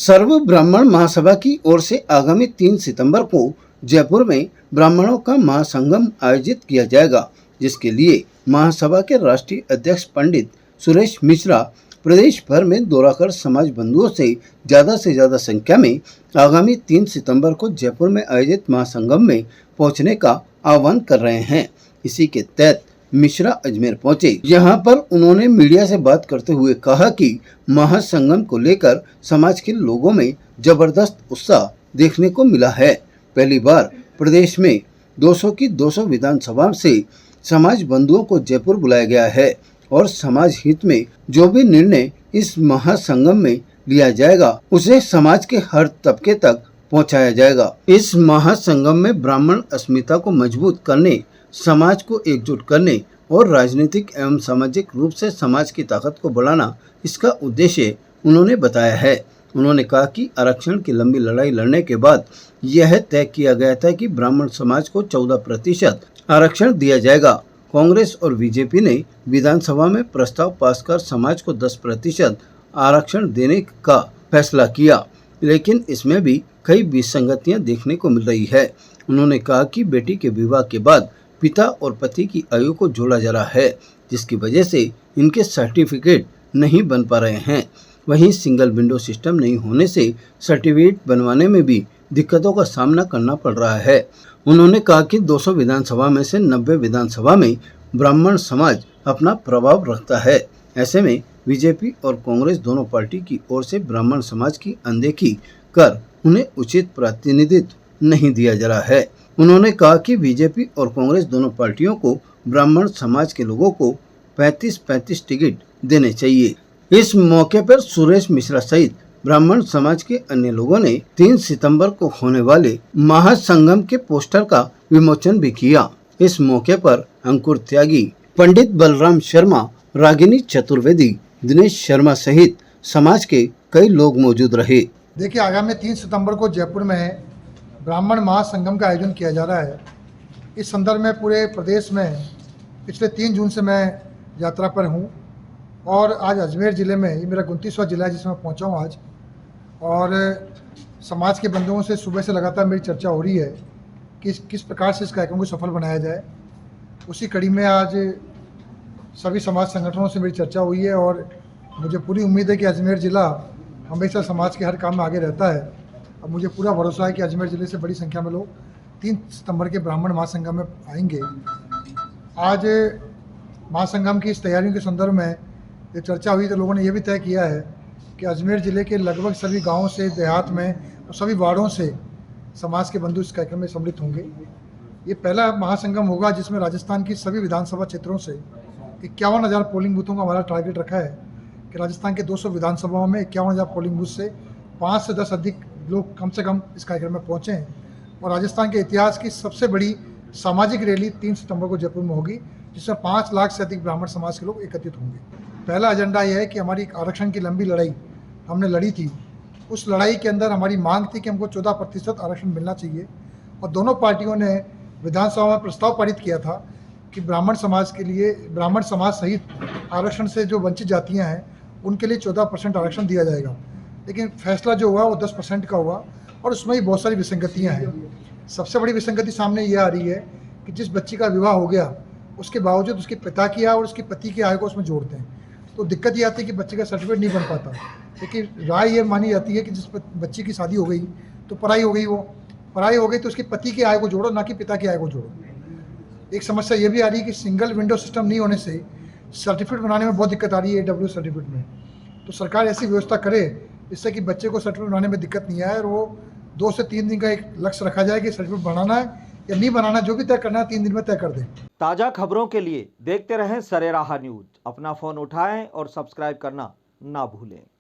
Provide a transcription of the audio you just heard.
सर्व ब्राह्मण महासभा की ओर से आगामी 3 सितंबर को जयपुर में ब्राह्मणों का महासंगम आयोजित किया जाएगा, जिसके लिए महासभा के राष्ट्रीय अध्यक्ष पंडित सुरेश मिश्रा प्रदेश भर में दौरा कर समाज बंधुओं से ज्यादा संख्या में आगामी 3 सितंबर को जयपुर में आयोजित महासंगम में पहुंचने का आह्वान कर रहे हैं। इसी के तहत मिश्रा अजमेर पहुंचे। यहां पर उन्होंने मीडिया से बात करते हुए कहा कि महासंगम को लेकर समाज के लोगों में जबरदस्त उत्साह देखने को मिला है। पहली बार प्रदेश में 200 की 200 विधानसभा से समाज बंधुओं को जयपुर बुलाया गया है और समाज हित में जो भी निर्णय इस महासंगम में लिया जाएगा उसे समाज के हर तबके तक पहुंचाया जाएगा। इस महासंगम में ब्राह्मण अस्मिता को मजबूत करने, समाज को एकजुट करने और राजनीतिक एवं सामाजिक रूप से समाज की ताकत को बढ़ाना इसका उद्देश्य उन्होंने बताया है। उन्होंने कहा कि आरक्षण की लंबी लड़ाई लड़ने के बाद यह तय किया गया था कि ब्राह्मण समाज को 14% आरक्षण दिया जाएगा। कांग्रेस और बीजेपी ने विधानसभा में प्रस्ताव पास कर समाज को 10% आरक्षण देने का फैसला किया, लेकिन इसमें भी कई विसंगतियां देखने को मिल रही है। उन्होंने कहा कि बेटी के विवाह के बाद पिता और पति की आयु को जोड़ा जा रहा है, जिसकी वजह से इनके सर्टिफिकेट नहीं बन पा रहे हैं। वहीं सिंगल विंडो सिस्टम नहीं होने से सर्टिफिकेट बनवाने में भी दिक्कतों का सामना करना पड़ रहा है। उन्होंने कहा कि 200 विधानसभा में से 90 विधानसभा में ब्राह्मण समाज अपना प्रभाव रखता है। ऐसे में बीजेपी और कांग्रेस दोनों पार्टी की ओर से ब्राह्मण समाज की अनदेखी कर उन्हें उचित प्रतिनिधित्व नहीं दिया जा रहा है। उन्होंने कहा कि बीजेपी और कांग्रेस दोनों पार्टियों को ब्राह्मण समाज के लोगों को 35-35 टिकट देने चाहिए। इस मौके पर सुरेश मिश्रा सहित ब्राह्मण समाज के अन्य लोगों ने 3 सितंबर को होने वाले महासंगम के पोस्टर का विमोचन भी किया। इस मौके पर अंकुर त्यागी, पंडित बलराम शर्मा, रागिनी चतुर्वेदी, दिनेश शर्मा सहित समाज के कई लोग मौजूद रहे। देखिए, आगामी 3 सितंबर को जयपुर में ब्राह्मण महासंगम का आयोजन किया जा रहा है। इस संदर्भ में पूरे प्रदेश में पिछले 3 जून से मैं यात्रा पर हूँ और आज अजमेर ज़िले में, ये मेरा 29वां ज़िला है जिसमें पहुँचा हूँ आज, और समाज के बंधुओं से सुबह से लगातार मेरी चर्चा हो रही है कि किस प्रकार से इस कार्यक्रम को सफल बनाया जाए। उसी कड़ी में आज सभी समाज संगठनों से मेरी चर्चा हुई है और मुझे पूरी उम्मीद है कि अजमेर ज़िला हमेशा समाज के हर काम में आगे रहता है। अब मुझे पूरा भरोसा है कि अजमेर ज़िले से बड़ी संख्या में लोग 3 सितंबर के ब्राह्मण महासंगम में आएंगे। आज महासंगम की इस तैयारियों के संदर्भ में ये चर्चा हुई तो लोगों ने ये भी तय किया है कि अजमेर ज़िले के लगभग सभी गाँवों से, देहात में और सभी वार्डों से समाज के बंधु इस कार्यक्रम में सम्मिलित होंगे। ये पहला महासंगम होगा जिसमें राजस्थान की सभी विधानसभा क्षेत्रों से 51,000 पोलिंग बूथों का हमारा टारगेट रखा है कि राजस्थान के 200 विधानसभाओं में 51,000 पोलिंग बूथ से 5 से 10 अधिक लोग कम से कम इस कार्यक्रम में पहुँचे हैं और राजस्थान के इतिहास की सबसे बड़ी सामाजिक रैली 3 सितंबर को जयपुर में होगी, जिसमें 5 लाख से अधिक ब्राह्मण समाज के लोग एकत्रित होंगे। पहला एजेंडा यह है कि हमारी आरक्षण की लंबी लड़ाई हमने लड़ी थी, उस लड़ाई के अंदर हमारी मांग थी कि हमको 14% आरक्षण मिलना चाहिए और दोनों पार्टियों ने विधानसभा में प्रस्ताव पारित किया था कि ब्राह्मण समाज के लिए, ब्राह्मण समाज सहित आरक्षण से जो वंचित जातियाँ हैं उनके लिए 14% आरक्षण दिया जाएगा। लेकिन फैसला जो हुआ वो 10% का हुआ और उसमें ही बहुत सारी विसंगतियाँ हैं। सबसे बड़ी विसंगति सामने ये आ रही है कि जिस बच्ची का विवाह हो गया उसके बावजूद उसके पिता की आय और उसके पति की आय को उसमें जोड़ते हैं, तो दिक्कत ये आती है कि बच्चे का सर्टिफिकेट नहीं बन पाता। लेकिन राय ये मानी जाती है कि जिस बच्ची की शादी हो गई तो पढ़ाई हो गई, वो पढ़ाई हो गई तो उसके पति की आय को जोड़ो, ना कि पिता की आय को जोड़ो। एक समस्या ये भी आ रही है कि सिंगल विंडो सिस्टम नहीं होने से सर्टिफिकेट बनाने में बहुत दिक्कत आ रही है AWS सर्टिफिकेट में। तो सरकार ऐसी व्यवस्था करे जिससे कि बच्चे को सर्टिफिकेट बनाने में दिक्कत नहीं आए और वो 2 से 3 दिन का एक लक्ष्य रखा जाए कि सर्टिफिकेट बनाना है या नहीं बनाना, जो भी तय करना है 3 दिन में तय कर दें। ताज़ा खबरों के लिए देखते रहें सरेराह न्यूज़। अपना फ़ोन उठाएं और सब्सक्राइब करना ना भूलें।